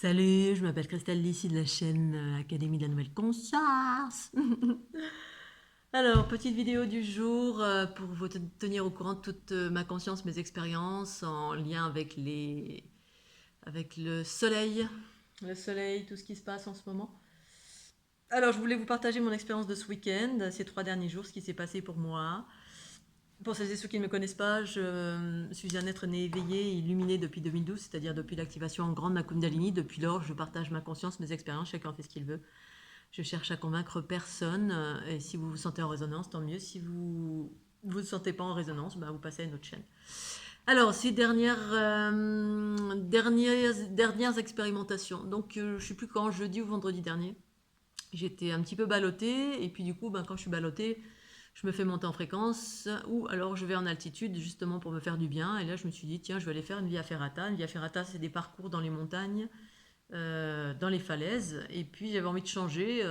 Salut, je m'appelle Christelle ici de la chaîne Académie de la Nouvelle Conscience. Alors, petite vidéo du jour pour vous tenir au courant de toute ma conscience, mes expériences en lien avec avec le soleil, tout ce qui se passe en ce moment. Alors, je voulais vous partager mon expérience de ce week-end, ces 3 derniers jours, ce qui s'est passé pour moi. Pour celles et ceux qui ne me connaissent pas, je suis un être né éveillé et illuminé depuis 2012, c'est-à-dire depuis l'activation en grande de ma Kundalini. Depuis lors, je partage ma conscience, mes expériences, chacun fait ce qu'il veut. Je cherche à convaincre personne. Et si vous vous sentez en résonance, tant mieux. Si vous ne vous sentez pas en résonance, bah, vous passez à une autre chaîne. Alors, ces dernières expérimentations. Donc, je ne sais plus quand, jeudi ou vendredi dernier, j'étais un petit peu ballottée. Et puis, du coup, ben, quand je suis ballottée, je me fais monter en fréquence ou alors je vais en altitude justement pour me faire du bien. Et là, je me suis dit, tiens, je vais aller faire une via ferrata. Une via ferrata, c'est des parcours dans les montagnes, dans les falaises. Et puis, j'avais envie de changer.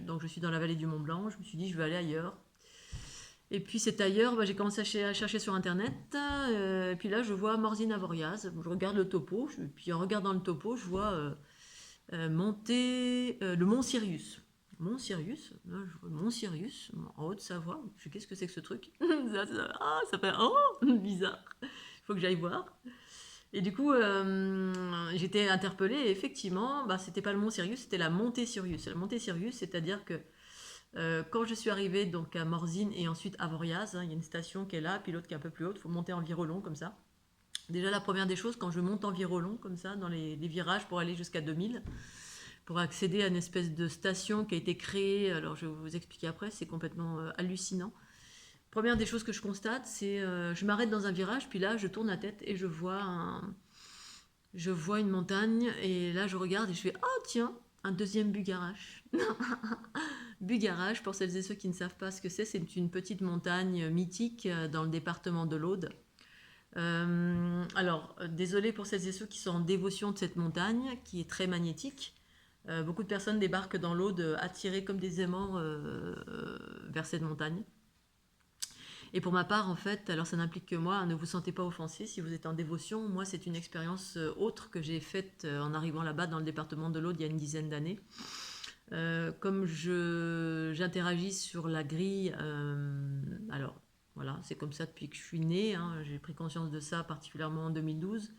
Donc, je suis dans la vallée du Mont Blanc. Je me suis dit, je vais aller ailleurs. Et puis, c'est ailleurs, bah, j'ai commencé à chercher sur Internet. Et puis là, je vois Morzine Avoriaz. Je regarde le topo. Puis, en regardant le topo, je vois monter le mont Sirius. Mont Sirius, là, je vois Mont Sirius, en Haute-Savoie. Je fais, qu'est-ce que c'est que ce truc? Ça fait bizarre. Il faut que j'aille voir. Et du coup, j'étais interpellée et effectivement, bah, c'était pas le Mont Sirius, c'était la montée Sirius. La montée Sirius, c'est-à-dire que quand je suis arrivée donc à Morzine et ensuite à Voriaz, hein, il y a une station qui est là, puis l'autre qui est un peu plus haute, il faut monter en virolon comme ça. Déjà, la première des choses, quand je monte en virolon comme ça, dans les virages pour aller jusqu'à 2000, pour accéder à une espèce de station qui a été créée, alors je vais vous expliquer après, c'est complètement hallucinant. Première des choses que je constate, c'est je m'arrête dans un virage, puis là je tourne la tête et je vois une montagne, et là je regarde et je fais oh tiens, un deuxième Bugarache. Bugarache, pour celles et ceux qui ne savent pas ce que c'est une petite montagne mythique dans le département de l'Aude. Désolé pour celles et ceux qui sont en dévotion de cette montagne, qui est très magnétique. Beaucoup de personnes débarquent dans l'Aude attirées comme des aimants vers cette montagne. Et pour ma part, en fait, alors ça n'implique que moi, hein, ne vous sentez pas offensé si vous êtes en dévotion. Moi, c'est une expérience autre que j'ai faite en arrivant là-bas dans le département de l'Aude il y a une dizaine d'années. Comme j'interagis sur la grille, alors voilà, c'est comme ça depuis que je suis née, hein, j'ai pris conscience de ça particulièrement en 2012,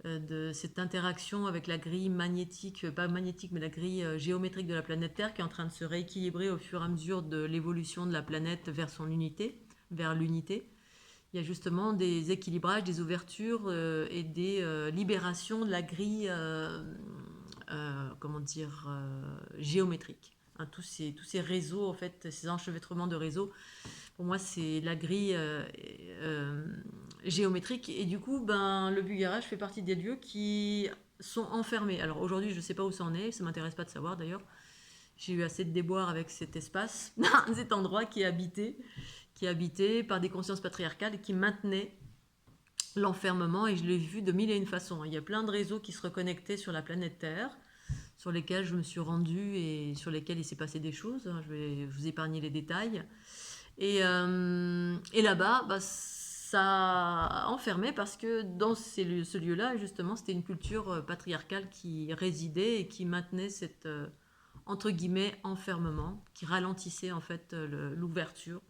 de cette interaction avec la grille magnétique, pas magnétique, mais la grille géométrique de la planète Terre qui est en train de se rééquilibrer au fur et à mesure de l'évolution de la planète vers son unité, vers l'unité. Il y a justement des équilibrages, des ouvertures et des libérations de la grille, comment dire, géométrique. Hein, tous ces réseaux, en fait, ces enchevêtrements de réseaux, pour moi, c'est la grille géométrique. Et du coup, ben, le Bugarage fait partie des lieux qui sont enfermés. Alors aujourd'hui, je ne sais pas où ça en est, ça ne m'intéresse pas de savoir d'ailleurs. J'ai eu assez de déboires avec cet espace, cet endroit qui est habité par des consciences patriarcales et qui maintenaient l'enfermement, et je l'ai vu de mille et une façons. Il y a plein de réseaux qui se reconnectaient sur la planète Terre, sur lesquels je me suis rendue et sur lesquels il s'est passé des choses. Je vais vous épargner les détails. Et là-bas, bah, ça enfermait parce que dans ce lieu-là, justement, c'était une culture patriarcale qui résidait et qui maintenait cette, entre guillemets, enfermement, qui ralentissait en fait l'ouverture.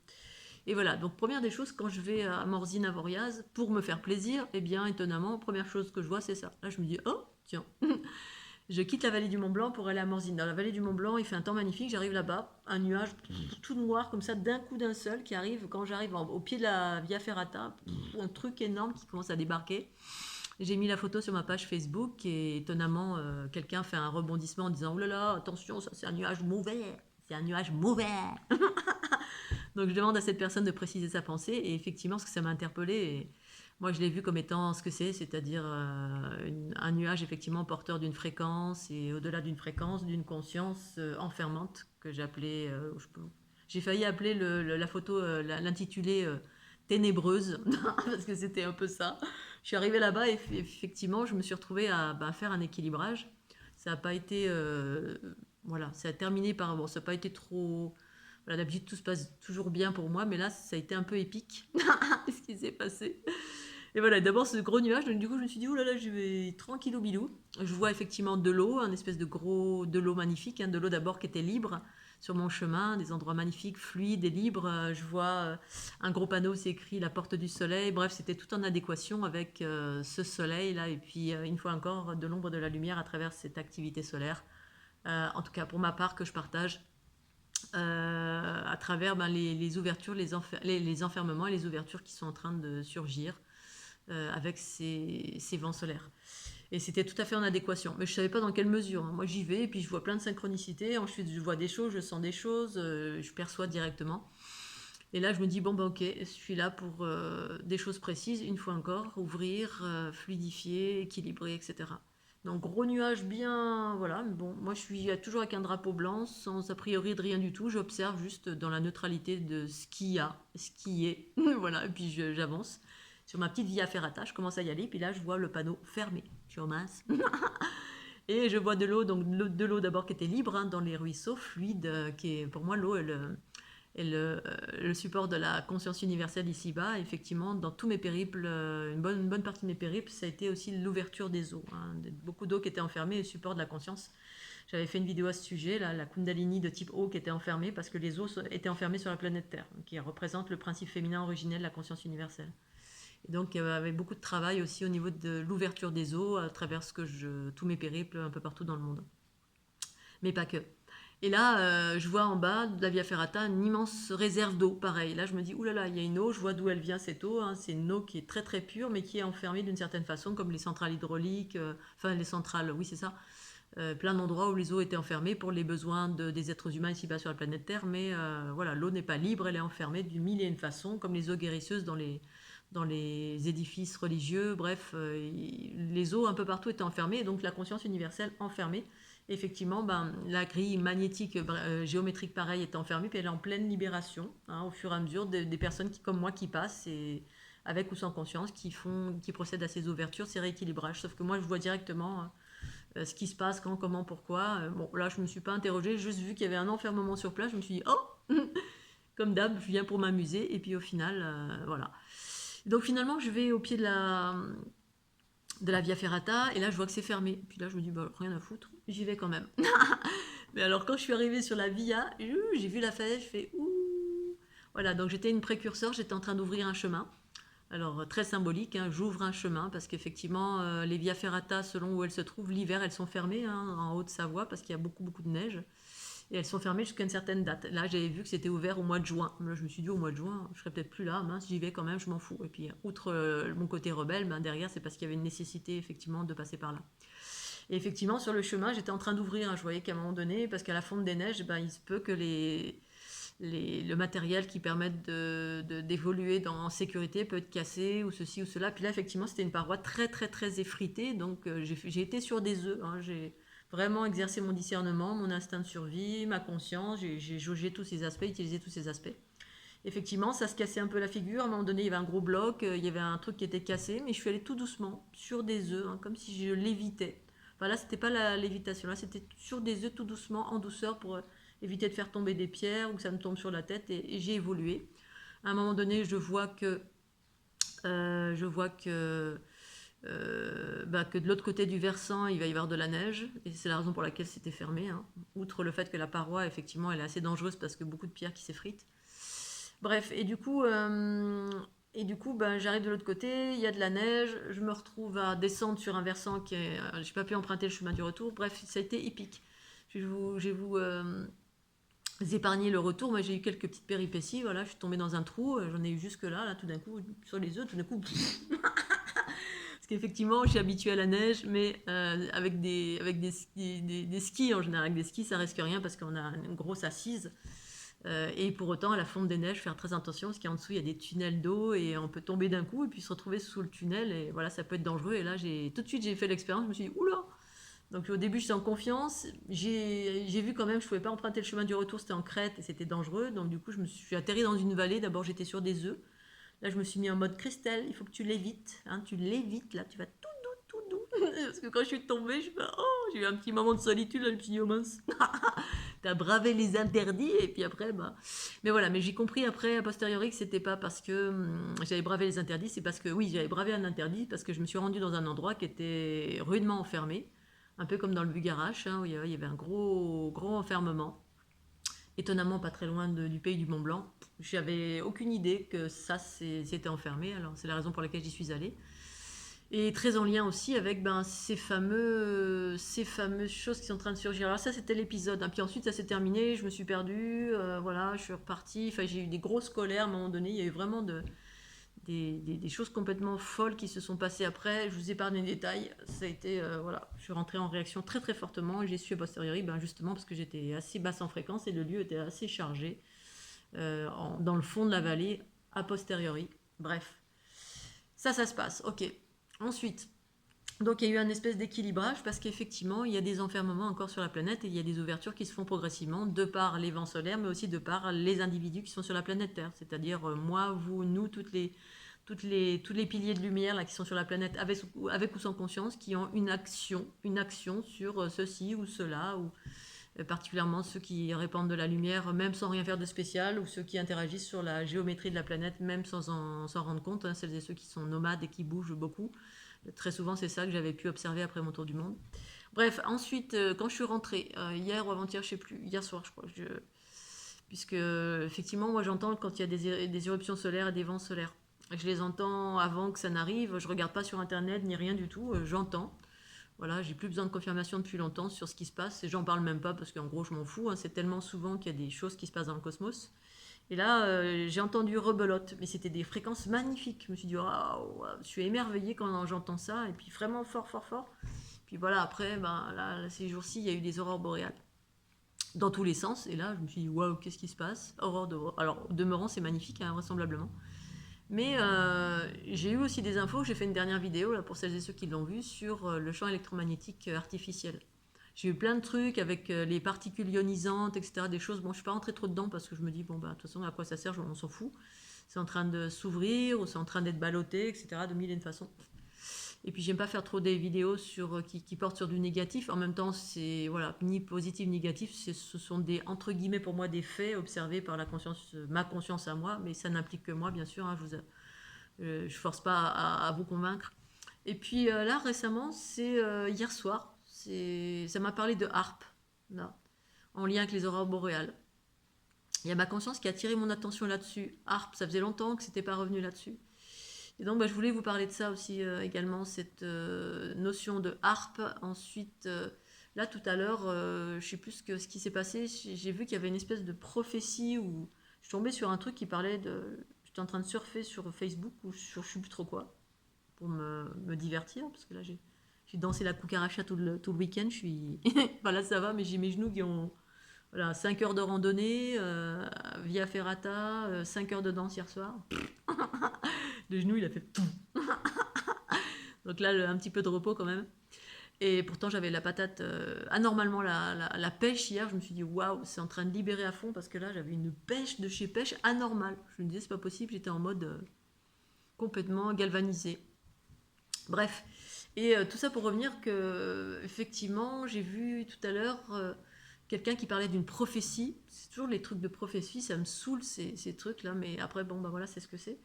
Et voilà, donc première des choses, quand je vais à Morzine Avoriaz, pour me faire plaisir, eh bien, étonnamment, première chose que je vois, c'est ça. Là, je me dis, oh, tiens, je quitte la vallée du Mont Blanc pour aller à Morzine. Dans la vallée du Mont Blanc, il fait un temps magnifique, j'arrive là-bas, un nuage tout noir, comme ça, d'un coup d'un seul, qui arrive, quand j'arrive au pied de la Via Ferrata, un truc énorme qui commence à débarquer. J'ai mis la photo sur ma page Facebook, et étonnamment, quelqu'un fait un rebondissement en disant, oh là là, attention, ça c'est un nuage mauvais, c'est un nuage mauvais. Donc je demande à cette personne de préciser sa pensée, et effectivement, ce que ça m'a interpellée, et moi je l'ai vu comme étant ce que c'est-à-dire un nuage effectivement porteur d'une fréquence, et au-delà d'une fréquence, d'une conscience enfermante que j'appelais, j'ai failli appeler la photo, l'intituler ténébreuse, parce que c'était un peu ça. Je suis arrivée là-bas et effectivement je me suis retrouvée à faire un équilibrage. Ça n'a pas été, voilà, ça a terminé par, bon, ça n'a pas été trop. Voilà, d'habitude, tout se passe toujours bien pour moi, mais là, ça a été un peu épique, ce qui s'est passé. Et voilà, d'abord ce gros nuage, donc du coup je me suis dit, oh là là, je vais tranquillou bilou. Je vois effectivement de l'eau, un espèce de gros de l'eau magnifique, hein, de l'eau d'abord qui était libre sur mon chemin, des endroits magnifiques, fluides et libres. Je vois un gros panneau, c'est écrit la porte du soleil. Bref, c'était tout en adéquation avec ce soleil-là. Et puis, une fois encore, de l'ombre de la lumière à travers cette activité solaire. En tout cas, pour ma part, que je partage à travers les ouvertures, les enfermements et les ouvertures qui sont en train de surgir avec ces vents solaires. Et c'était tout à fait en adéquation. Mais je ne savais pas dans quelle mesure, hein. Moi, j'y vais et puis je vois plein de synchronicités. Ensuite, je vois des choses, je sens des choses, je perçois directement. Et là, je me dis, bon, bah, ok, je suis là pour des choses précises, une fois encore, ouvrir, fluidifier, équilibrer, etc. Donc, gros nuage bien, voilà. Mais bon, moi, je suis toujours avec un drapeau blanc, sans a priori de rien du tout. J'observe juste dans la neutralité de ce qu'il y a, ce qui est. Voilà, et puis j'avance. Sur ma petite via ferrata, je commence à y aller, puis là, je vois le panneau fermé. Je suis mince. Et je vois de l'eau, donc de l'eau d'abord qui était libre, hein, dans les ruisseaux, fluide, qui est pour moi l'eau, le support de la conscience universelle ici-bas. Effectivement, dans tous mes périples, une bonne partie de mes périples, ça a été aussi l'ouverture des eaux, hein. Beaucoup d'eau qui était enfermée, le support de la conscience. J'avais fait une vidéo à ce sujet, là, la Kundalini de type eau qui était enfermée parce que les eaux étaient enfermées sur la planète Terre, qui représente le principe féminin originel de la conscience universelle. Et donc, il y avait beaucoup de travail aussi au niveau de l'ouverture des eaux à travers tous mes périples un peu partout dans le monde. Mais pas que. Et là, je vois en bas de la Via Ferrata une immense réserve d'eau, pareil. Là, je me dis, oulala, il y a une eau, je vois d'où elle vient cette eau, hein. C'est une eau qui est très très pure, mais qui est enfermée d'une certaine façon, comme les centrales hydrauliques, enfin les centrales, oui c'est ça, plein d'endroits où les eaux étaient enfermées pour les besoins des êtres humains ici-bas sur la planète Terre, mais voilà, l'eau n'est pas libre, elle est enfermée d'une mille et une façons, comme les eaux guérisseuses dans les édifices religieux, bref, les eaux un peu partout étaient enfermées, et donc la conscience universelle enfermée. Effectivement, ben, la grille magnétique géométrique pareil est enfermée, puis elle est en pleine libération, hein, au fur et à mesure des personnes comme moi qui passent, et avec ou sans conscience, qui procèdent à ces ouvertures, ces rééquilibrages. Sauf que moi, je vois directement ce qui se passe, quand, comment, pourquoi. Bon, là, je ne me suis pas interrogée, juste vu qu'il y avait un enfermement sur place, je me suis dit, oh, comme d'hab, je viens pour m'amuser, et puis au final, voilà. Donc finalement, je vais au pied de la Via Ferrata, et là, je vois que c'est fermé. Puis là, je me dis, bah, rien à foutre, j'y vais quand même. Mais alors, quand je suis arrivée sur la Via, j'ai vu la falaise, je fais ouh. Voilà, donc j'étais une précurseur, j'étais en train d'ouvrir un chemin. Alors, très symbolique, hein, j'ouvre un chemin parce qu'effectivement, les Via Ferrata, selon où elles se trouvent, l'hiver, elles sont fermées, hein, en Haute-Savoie parce qu'il y a beaucoup, beaucoup de neige. Et elles sont fermées jusqu'à une certaine date. Là, j'avais vu que c'était ouvert au mois de juin. Là, je me suis dit, au mois de juin, je serais peut-être plus là. Mince, j'y vais quand même, je m'en fous. Et puis, outre mon côté rebelle, ben, derrière, c'est parce qu'il y avait une nécessité, effectivement, de passer par là. Et effectivement, sur le chemin, j'étais en train d'ouvrir, hein. Je voyais qu'à un moment donné, parce qu'à la fonte des neiges, ben, il se peut que le matériel qui permette d'évoluer en sécurité peut être cassé ou ceci ou cela. Puis là, effectivement, c'était une paroi très, très, très effritée. Donc, j'ai été sur des œufs, hein. J'ai vraiment exercé mon discernement, mon instinct de survie, ma conscience. J'ai jaugé tous ces aspects, utilisé tous ces aspects. Effectivement, ça se cassait un peu la figure. À un moment donné, il y avait un gros bloc, il y avait un truc qui était cassé, mais je suis allée tout doucement sur des œufs, hein, comme si je lévitais. Enfin là, c'était pas la lévitation, là, c'était sur des œufs tout doucement, en douceur, pour éviter de faire tomber des pierres ou que ça me tombe sur la tête. Et j'ai évolué. À un moment donné, je vois que de l'autre côté du versant, il va y avoir de la neige, et c'est la raison pour laquelle c'était fermé, hein. Outre le fait que la paroi, effectivement, elle est assez dangereuse parce que beaucoup de pierres qui s'effritent. Bref, et du coup ben, j'arrive de l'autre côté, il y a de la neige, je me retrouve à descendre sur un versant qui est... j'ai pas pu emprunter le chemin du retour, bref, ça a été épique. Je vais vous épargner le retour, moi j'ai eu quelques petites péripéties, voilà, je suis tombée dans un trou, j'en ai eu jusque là, tout d'un coup, sur les œufs, tout d'un coup... Parce qu'effectivement, je suis habituée à la neige, mais avec des skis en général. Avec des skis, ça risque rien parce qu'on a une grosse assise. Et pour autant, à la fonte des neiges, faire très attention parce qu'en dessous, il y a des tunnels d'eau et on peut tomber d'un coup et puis se retrouver sous le tunnel. Et voilà, ça peut être dangereux. Et là, tout de suite, j'ai fait l'expérience. Je me suis dit, oula! Donc au début, j'étais en confiance. J'ai vu quand même que je ne pouvais pas emprunter le chemin du retour. C'était en crête et c'était dangereux. Donc du coup, je me suis atterri dans une vallée. D'abord, j'étais sur des œufs. Là, je me suis mis en mode Christelle. Il faut que tu l'évites, hein, tu l'évites. Là, tu vas tout doux, tout doux. Parce que quand je suis tombée, oh, j'ai eu un petit moment de solitude. Là, je me suis dit, oh mince. t'as bravé les interdits, et puis après, bah... Mais voilà, mais j'ai compris après, a posteriori, que c'était pas parce que j'avais bravé les interdits, c'est parce que, oui, j'avais bravé un interdit, parce que je me suis rendue dans un endroit qui était rudement enfermé, un peu comme dans le Bugarache, hein, où il y avait un gros enfermement, étonnamment pas très loin du pays du Mont Blanc. J'avais aucune idée que ça c'était enfermé, alors c'est la raison pour laquelle j'y suis allée. Et très en lien aussi avec ben, ces fameuses choses qui sont en train de surgir. Alors ça, c'était l'épisode, hein. Puis ensuite, ça s'est terminé, je me suis perdue, voilà, je suis repartie. Enfin, j'ai eu des grosses colères à un moment donné. Il y a eu vraiment des choses complètement folles qui se sont passées après. Je vous épargne les détails. Ça a été, voilà, je suis rentrée en réaction très très fortement. Et j'ai su a posteriori, ben, justement, parce que j'étais assez basse en fréquence et le lieu était assez chargé dans le fond de la vallée a posteriori. Bref, ça se passe, ok. Ensuite, donc il y a eu un espèce d'équilibrage parce qu'effectivement, il y a des enfermements encore sur la planète et il y a des ouvertures qui se font progressivement de par les vents solaires, mais aussi de par les individus qui sont sur la planète Terre. C'est-à-dire moi, vous, nous, tous les piliers de lumière là, qui sont sur la planète avec ou sans conscience, qui ont une action sur ceci ou cela, ou particulièrement ceux qui répandent de la lumière même sans rien faire de spécial, ou ceux qui interagissent sur la géométrie de la planète même sans s'en rendre compte, hein, celles et ceux qui sont nomades et qui bougent beaucoup. Très souvent, c'est ça que j'avais pu observer après mon tour du monde. Bref, ensuite, quand je suis rentrée, hier ou avant-hier, je sais plus, hier soir, je crois, puisque effectivement, moi j'entends quand il y a des éruptions solaires et des vents solaires. Je les entends avant que ça n'arrive, je regarde pas sur internet ni rien du tout, j'entends. Voilà, j'ai plus besoin de confirmation depuis longtemps sur ce qui se passe, et j'en parle même pas parce qu'en gros je m'en fous, hein, c'est tellement souvent qu'il y a des choses qui se passent dans le cosmos. Et là, j'ai entendu rebelote, mais c'était des fréquences magnifiques. Je me suis dit, waouh, je suis émerveillée quand j'entends ça, et puis vraiment fort, fort, fort. Puis voilà, après, ben, là, ces jours-ci, il y a eu des aurores boréales dans tous les sens, et là, je me suis dit, waouh, qu'est-ce qui se passe? Alors, au demeurant, c'est magnifique, hein, vraisemblablement. Mais j'ai eu aussi des infos, j'ai fait une dernière vidéo, là, pour celles et ceux qui l'ont vu, sur le champ électromagnétique artificiel. J'ai eu plein de trucs avec les particules ionisantes, etc. Des choses, bon, je ne suis pas rentrée trop dedans parce que je me dis, bon, bah, de toute façon, à quoi ça sert, on s'en fout. C'est en train de s'ouvrir ou c'est en train d'être ballotté, etc. de mille et une façons. Et puis, j'aime pas faire trop des vidéos qui portent sur du négatif. En même temps, c'est voilà, ni positif ni négatif. Ce sont des, entre guillemets, pour moi, des faits observés par ma conscience à moi. Mais ça n'implique que moi, bien sûr. Hein, je force pas à vous convaincre. Et puis là, récemment, c'est hier soir, ça m'a parlé de harpe, là, en lien avec les aurores boréales. Il y a ma conscience qui a attiré mon attention là-dessus. Harpe, ça faisait longtemps que c'était pas revenu là-dessus. Et donc, bah, je voulais vous parler de ça aussi également, cette notion de harpe. Ensuite, là, tout à l'heure, je sais plus ce qui s'est passé. J'ai vu qu'il y avait une espèce de prophétie où je suis tombée sur un truc qui parlait de... J'étais en train de surfer sur Facebook ou sur je sais plus trop quoi pour me divertir, parce que là, j'ai dansé la cucaracha tout le week-end. Je suis... enfin, là, ça va, mais j'ai mes genoux qui ont... Voilà, 5 heures de randonnée, via Ferrata, 5 heures de danse hier soir. Le genou, il a fait... Donc là, un petit peu de repos quand même. Et pourtant, j'avais la patate, anormalement la pêche hier. Je me suis dit, waouh, c'est en train de libérer à fond, parce que là, j'avais une pêche de chez pêche anormale. Je me disais, c'est pas possible, j'étais en mode complètement galvanisé. Bref, et tout ça pour revenir que, effectivement, j'ai vu tout à l'heure quelqu'un qui parlait d'une prophétie. C'est toujours les trucs de prophétie, ça me saoule ces trucs-là, mais après, bon, bah voilà, c'est ce que c'est.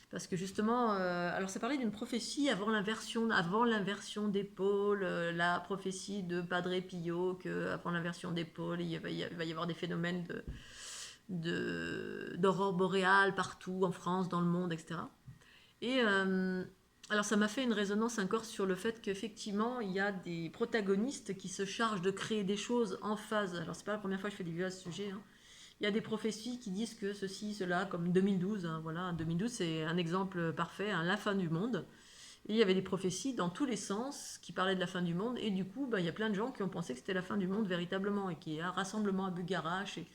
Parce que justement, alors ça parlait d'une prophétie avant l'inversion des pôles, la prophétie de Padre Pio, que avant l'inversion des pôles, il va y avoir des phénomènes d'aurore boréale partout, en France, dans le monde, etc. Et alors ça m'a fait une résonance encore sur le fait qu'effectivement, il y a des protagonistes qui se chargent de créer des choses en phase. Alors c'est pas la première fois que je fais des vidéos à ce sujet, hein. Il y a des prophéties qui disent que ceci, cela, comme 2012, hein, voilà, 2012 c'est un exemple parfait, hein, la fin du monde. Et il y avait des prophéties dans tous les sens qui parlaient de la fin du monde, et du coup, bah, il y a plein de gens qui ont pensé que c'était la fin du monde véritablement, et qu'il y a un rassemblement à Bugarache, et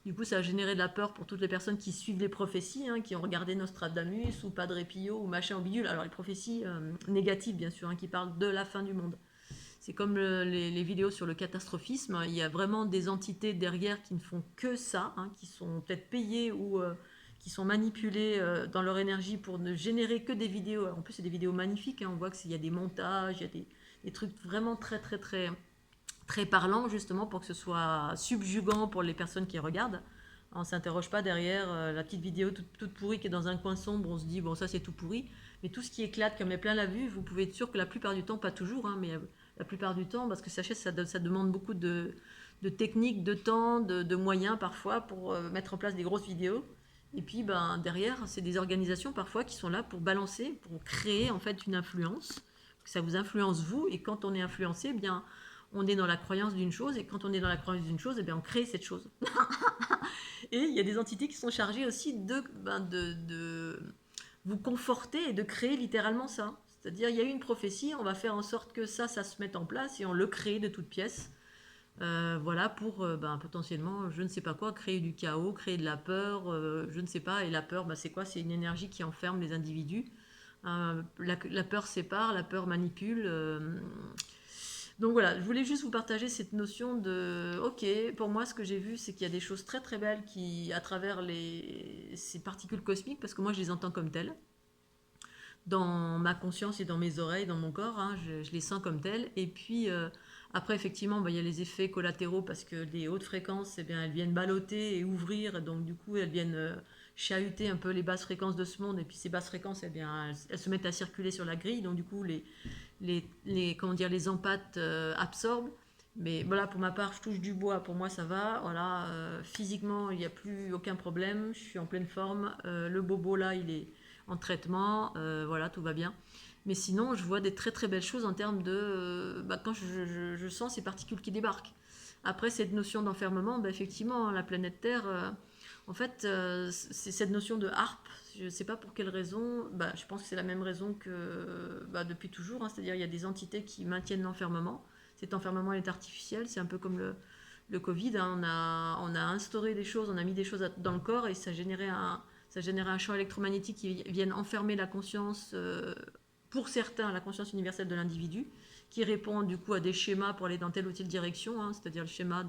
du coup, ça a généré de la peur pour toutes les personnes qui suivent les prophéties, hein, qui ont regardé Nostradamus ou Padre Pio ou machin ou bidule. Alors les prophéties négatives, bien sûr, hein, qui parlent de la fin du monde. C'est comme les vidéos sur le catastrophisme. Il y a vraiment des entités derrière qui ne font que ça, hein, qui sont peut-être payées ou qui sont manipulées dans leur énergie pour ne générer que des vidéos. Alors, en plus, c'est des vidéos magnifiques. Hein, on voit qu'il y a des montages, il y a des trucs vraiment très, très, très, très parlant justement pour que ce soit subjugant pour les personnes qui regardent. On ne s'interroge pas derrière la petite vidéo toute pourrie qui est dans un coin sombre, on se dit bon ça c'est tout pourri, mais tout ce qui éclate comme est plein la vue, vous pouvez être sûr que la plupart du temps, pas toujours, hein, mais la plupart du temps, parce que sachez ça demande beaucoup de techniques, de temps, de moyens parfois pour mettre en place des grosses vidéos. Et puis derrière, c'est des organisations parfois qui sont là pour balancer, pour créer en fait une influence, que ça vous influence vous, et quand on est influencé, eh bien on est dans la croyance d'une chose, et quand on est dans la croyance d'une chose, eh bien on crée cette chose. Et il y a des entités qui sont chargées aussi de vous conforter et de créer littéralement ça. C'est-à-dire, il y a eu une prophétie, on va faire en sorte que ça se mette en place et on le crée de toutes pièces. Voilà, pour potentiellement, je ne sais pas quoi, créer du chaos, créer de la peur, je ne sais pas. Et la peur, c'est quoi? C'est une énergie qui enferme les individus. La peur sépare, la peur manipule. Donc voilà, je voulais juste vous partager cette notion de, ok, pour moi ce que j'ai vu c'est qu'il y a des choses très très belles qui, à travers ces particules cosmiques, parce que moi je les entends comme telles, dans ma conscience et dans mes oreilles, dans mon corps, hein, je les sens comme telles. Et puis après effectivement il y a les effets collatéraux parce que les hautes fréquences, eh bien, elles viennent ballotter et ouvrir, et donc du coup elles viennent chahuter un peu les basses fréquences de ce monde, et puis ces basses fréquences, eh bien, elles se mettent à circuler sur la grille, donc du coup comment dire, les empâtes absorbent. Mais voilà, pour ma part, je touche du bois, pour moi ça va. Voilà, physiquement, il n'y a plus aucun problème, je suis en pleine forme. Le bobo là, il est en traitement, voilà, tout va bien. Mais sinon, je vois des très très belles choses en termes de quand je sens ces particules qui débarquent. Après, cette notion d'enfermement, effectivement, la planète Terre, en fait, c'est cette notion de harpe. Je ne sais pas pour quelle raison. Je pense que c'est la même raison que depuis toujours, hein. C'est-à-dire il y a des entités qui maintiennent l'enfermement. Cet enfermement est artificiel. C'est un peu comme le Covid, hein. On a instauré des choses, on a mis des choses dans le corps, et ça générait un champ électromagnétique qui vienne enfermer la conscience, pour certains, la conscience universelle de l'individu, qui répond du coup à des schémas pour aller dans telle ou telle direction, hein. C'est-à-dire le schéma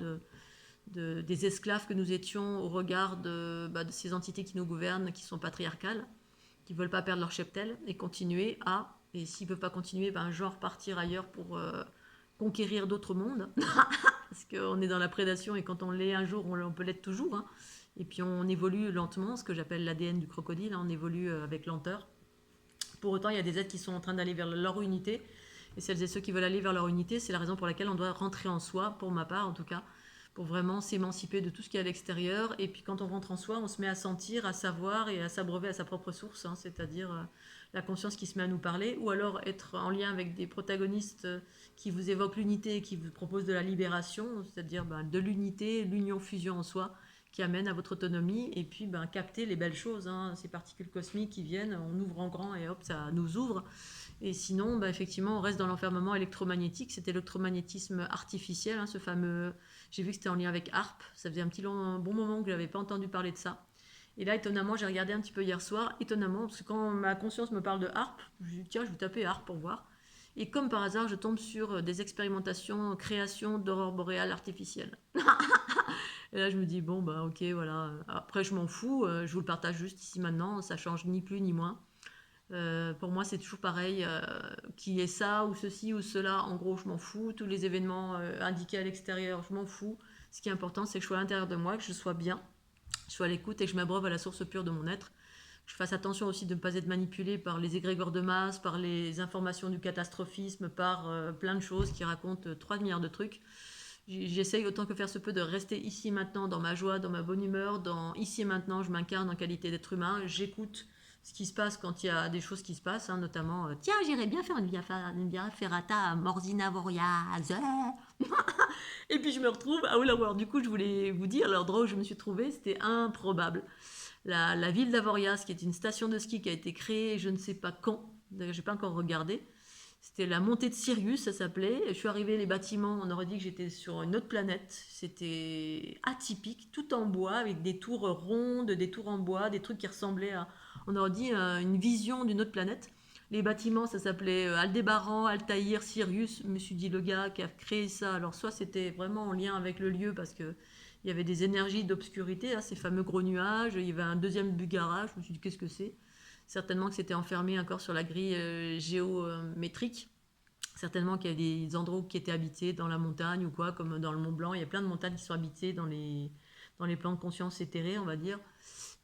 des esclaves que nous étions au regard de ces entités qui nous gouvernent, qui sont patriarcales, qui ne veulent pas perdre leur cheptel et continuer et s'ils ne peuvent pas continuer, genre partir ailleurs pour conquérir d'autres mondes. Parce qu'on est dans la prédation, et quand on l'est un jour, on peut l'être toujours, hein. Et puis on évolue lentement, ce que j'appelle l'ADN du crocodile, hein. On évolue avec lenteur. Pour autant, il y a des êtres qui sont en train d'aller vers leur unité, et celles et ceux qui veulent aller vers leur unité, c'est la raison pour laquelle on doit rentrer en soi, pour ma part en tout cas, pour vraiment s'émanciper de tout ce qui est à l'extérieur. Et puis quand on rentre en soi, on se met à sentir, à savoir et à s'abreuver à sa propre source, hein, c'est-à-dire la conscience qui se met à nous parler, ou alors être en lien avec des protagonistes qui vous évoquent l'unité et qui vous proposent de la libération, c'est-à-dire de l'unité, l'union-fusion en soi, qui amène à votre autonomie, et puis capter les belles choses, hein, ces particules cosmiques qui viennent, on ouvre en grand et hop, ça nous ouvre. Et sinon, effectivement, on reste dans l'enfermement électromagnétique. C'était l'électromagnétisme artificiel, hein, ce fameux. J'ai vu que c'était en lien avec HARP. Ça faisait un bon moment que je n'avais pas entendu parler de ça. Et là, étonnamment, j'ai regardé un petit peu hier soir. Étonnamment, parce que quand ma conscience me parle de HARP, je dis tiens, je vais taper HARP pour voir. Et comme par hasard, je tombe sur des expérimentations, création d'aurores boréales artificielles. Et là, je me dis bon, ok, voilà. Après, je m'en fous. Je vous le partage juste ici maintenant. Ça change ni plus ni moins. Pour moi, c'est toujours pareil, qui est ça ou ceci ou cela, en gros, je m'en fous. Tous les événements indiqués à l'extérieur, je m'en fous. Ce qui est important, c'est que je sois à l'intérieur de moi, que je sois bien, je sois à l'écoute et que je m'abreuve à la source pure de mon être. Que je fasse attention aussi de ne pas être manipulée par les égrégores de masse, par les informations du catastrophisme, par plein de choses qui racontent 3 milliards de trucs. J'essaye autant que faire se peut de rester ici et maintenant, dans ma joie, dans ma bonne humeur, ici et maintenant, je m'incarne en qualité d'être humain, j'écoute ce qui se passe quand il y a des choses qui se passent, hein, notamment tiens, j'irais bien faire une via ferrata à Morzina Voriaz. Et puis je me retrouve à Oulawar. Du coup, je voulais vous dire, l'endroit où je me suis trouvée, c'était improbable. La ville d'Avoriaz, qui est une station de ski qui a été créée, je ne sais pas quand, d'ailleurs, je n'ai pas encore regardé. C'était la montée de Sirius, ça s'appelait. Je suis arrivée, les bâtiments, on aurait dit que j'étais sur une autre planète. C'était atypique, tout en bois, avec des tours rondes, des tours en bois, des trucs qui ressemblaient à, on aurait dit, une vision d'une autre planète. Les bâtiments, ça s'appelait Aldébaran, Altaïr, Sirius. Je me suis dit, le gars qui a créé ça, alors soit c'était vraiment en lien avec le lieu, parce que il y avait des énergies d'obscurité, hein, ces fameux gros nuages. Il y avait un deuxième garage. Je me suis dit, qu'est-ce que c'est? Certainement que c'était enfermé encore sur la grille géométrique. Certainement qu'il y a des endroits qui étaient habités dans la montagne ou quoi, comme dans le Mont Blanc. Il y a plein de montagnes qui sont habitées dans les plans de conscience éthérés, on va dire.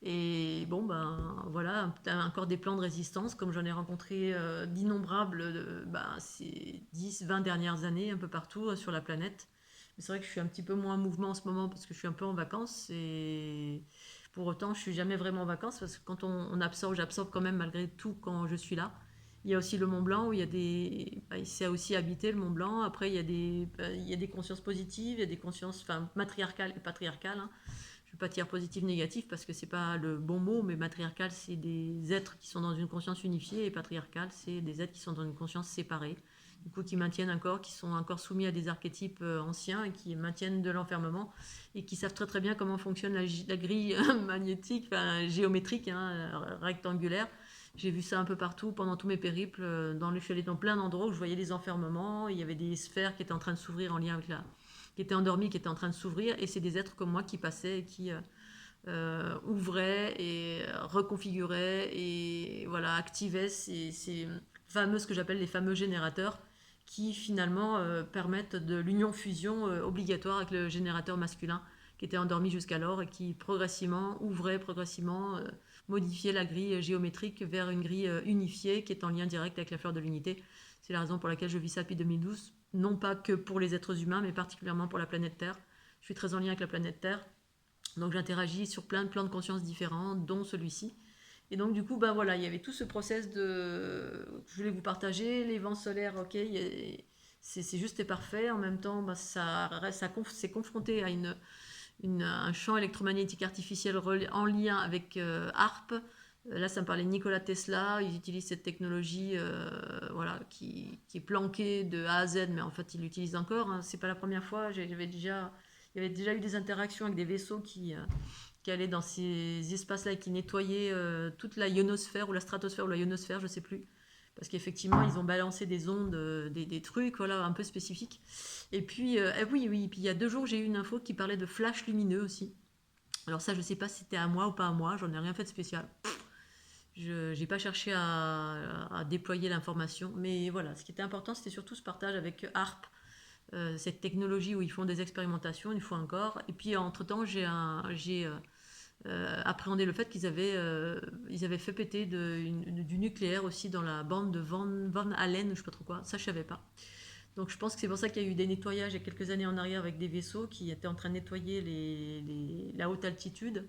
Et bon, ben voilà, encore des plans de résistance, comme j'en ai rencontré d'innombrables ces 10, 20 dernières années, un peu partout sur la planète. Mais c'est vrai que je suis un petit peu moins en mouvement en ce moment parce que je suis un peu en vacances. Et pour autant, je suis jamais vraiment en vacances parce que quand on absorbe, j'absorbe quand même malgré tout quand je suis là. Il y a aussi le Mont Blanc où il y a des. C'est aussi habité le Mont Blanc. Après, il y a des consciences positives, il y a des consciences matriarcales et patriarcales, hein. Je ne veux pas dire positif, négatif parce que c'est pas le bon mot, mais matriarcal, c'est des êtres qui sont dans une conscience unifiée et patriarcal, c'est des êtres qui sont dans une conscience séparée. Du coup, qui maintiennent un corps, qui sont encore soumis à des archétypes anciens et qui maintiennent de l'enfermement et qui savent très très bien comment fonctionne la grille magnétique, enfin, géométrique, hein, rectangulaire. J'ai vu ça un peu partout pendant tous mes périples. Je suis allée dans plein d'endroits où je voyais des enfermements. Il y avait des sphères qui étaient en train de s'ouvrir en lien avec qui étaient endormis, qui étaient en train de s'ouvrir. Et c'est des êtres comme moi qui passaient et qui ouvraient et reconfiguraient et voilà, activaient ces fameux, ce que j'appelle les fameux générateurs qui finalement permettent de l'union-fusion obligatoire avec le générateur masculin qui était endormi jusqu'alors et qui progressivement ouvrait, progressivement modifiait la grille géométrique vers une grille unifiée qui est en lien direct avec la fleur de l'unité. C'est la raison pour laquelle je vis ça depuis 2012, non pas que pour les êtres humains, mais particulièrement pour la planète Terre. Je suis très en lien avec la planète Terre, donc j'interagis sur plein de plans de conscience différents, dont celui-ci. Et donc du coup, ben voilà, il y avait tout ce process que je voulais vous partager. Les vents solaires, ok, c'est juste et parfait. En même temps, c'est confronté à un champ électromagnétique artificiel en lien avec HARP. Là, ça me parlait de Nikola Tesla. Ils utilisent cette technologie voilà, qui est planquée de A à Z, mais en fait, ils l'utilisent encore, hein. C'est pas la première fois. Il y avait déjà eu des interactions avec des vaisseaux qui allaient dans ces espaces-là et qui nettoyaient toute la ionosphère ou la stratosphère ou la ionosphère, je sais plus. Parce qu'effectivement, ils ont balancé des ondes, des trucs, voilà, un peu spécifiques. Et puis, oui, puis il y a 2 jours, j'ai eu une info qui parlait de flash lumineux aussi. Alors ça, je sais pas si c'était à moi ou pas à moi, j'en ai rien fait de spécial. Je n'ai pas cherché à déployer l'information, mais voilà, ce qui était important, c'était surtout ce partage avec ARP, cette technologie où ils font des expérimentations une fois encore. Et puis, entre-temps, j'ai appréhendé le fait ils avaient fait péter du nucléaire aussi dans la bande de Van Allen, je sais pas trop quoi, ça je savais pas. Donc je pense que c'est pour ça qu'il y a eu des nettoyages il y a quelques années en arrière avec des vaisseaux qui étaient en train de nettoyer la haute altitude,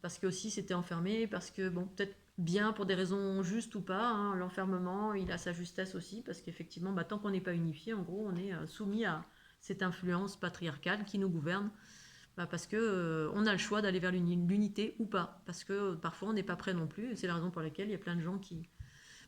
parce que aussi c'était enfermé, parce que bon, peut-être bien pour des raisons justes ou pas, hein, l'enfermement il a sa justesse aussi, parce qu'effectivement tant qu'on n'est pas unifié, en gros on est soumis à cette influence patriarcale qui nous gouverne, parce que on a le choix d'aller vers l'unité ou pas, parce que parfois on n'est pas prêt non plus, et c'est la raison pour laquelle il y a plein de gens qui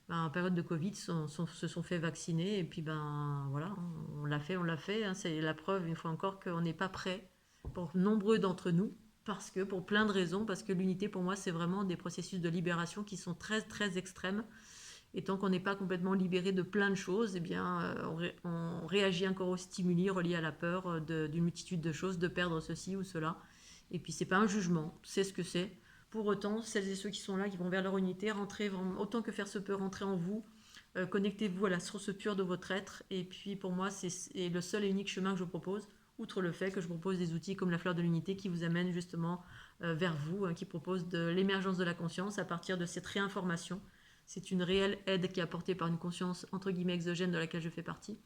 en période de Covid, se sont fait vacciner. Et puis, voilà, on l'a fait, hein. C'est la preuve, une fois encore, qu'on n'est pas prêt pour nombreux d'entre nous. Parce que, pour plein de raisons, parce que l'unité, pour moi, c'est vraiment des processus de libération qui sont très, très extrêmes. Et tant qu'on n'est pas complètement libéré de plein de choses, eh bien, on réagit encore aux stimuli reliés à la peur d'une multitude de choses, de perdre ceci ou cela. Et puis, c'est pas un jugement, c'est ce que c'est. Pour autant, celles et ceux qui sont là, qui vont vers leur unité, rentrez autant que faire se peut, rentrer en vous, connectez-vous à la source pure de votre être. Et puis, pour moi, c'est le seul et unique chemin que je propose, outre le fait que je propose des outils comme la fleur de l'unité qui vous amène justement vers vous, hein, qui propose de l'émergence de la conscience à partir de cette réinformation. C'est une réelle aide qui est apportée par une conscience entre guillemets exogène de laquelle je fais partie.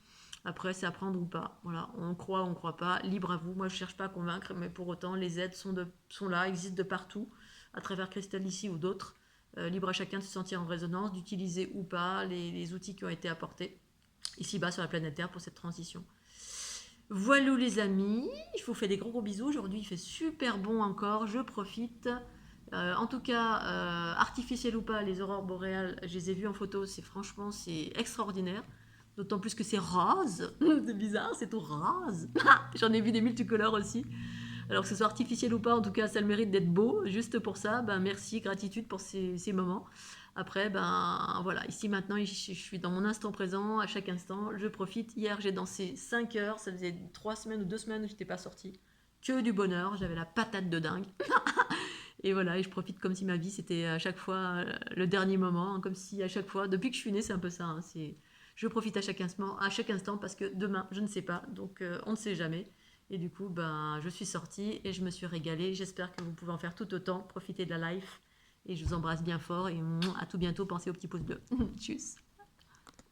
Après, c'est à prendre ou pas. Voilà, on croit, on croit pas. Libre à vous. Moi, je cherche pas à convaincre, mais pour autant, les aides sont là, existent de partout, à travers Christelle ici ou d'autres. Libre à chacun de se sentir en résonance, d'utiliser ou pas les outils qui ont été apportés ici-bas sur la planète Terre pour cette transition. Voilà les amis, je vous fais des gros bisous. Aujourd'hui, il fait super bon encore, je profite. En tout cas, artificiel ou pas, les aurores boréales, je les ai vues en photo, c'est extraordinaire. D'autant plus que c'est rose. C'est bizarre, c'est tout rose. J'en ai vu des multicolores aussi. Alors que ce soit artificiel ou pas, en tout cas, ça a le mérite d'être beau. Juste pour ça, merci, gratitude pour ces moments. Après, voilà, ici maintenant, je suis dans mon instant présent, à chaque instant, je profite. Hier, j'ai dansé 5 heures, ça faisait 3 semaines ou 2 semaines où je n'étais pas sortie. Que du bonheur, j'avais la patate de dingue. Et voilà, et je profite comme si ma vie c'était à chaque fois le dernier moment, hein, comme si à chaque fois, depuis que je suis née, c'est un peu ça, hein, Je profite à chaque instant parce que demain, je ne sais pas, donc on ne sait jamais. Et du coup, ben, je suis sortie et je me suis régalée. J'espère que vous pouvez en faire tout autant, profiter de la life. Et je vous embrasse bien fort et à tout bientôt. Pensez au petit pouce bleu. Tchuss.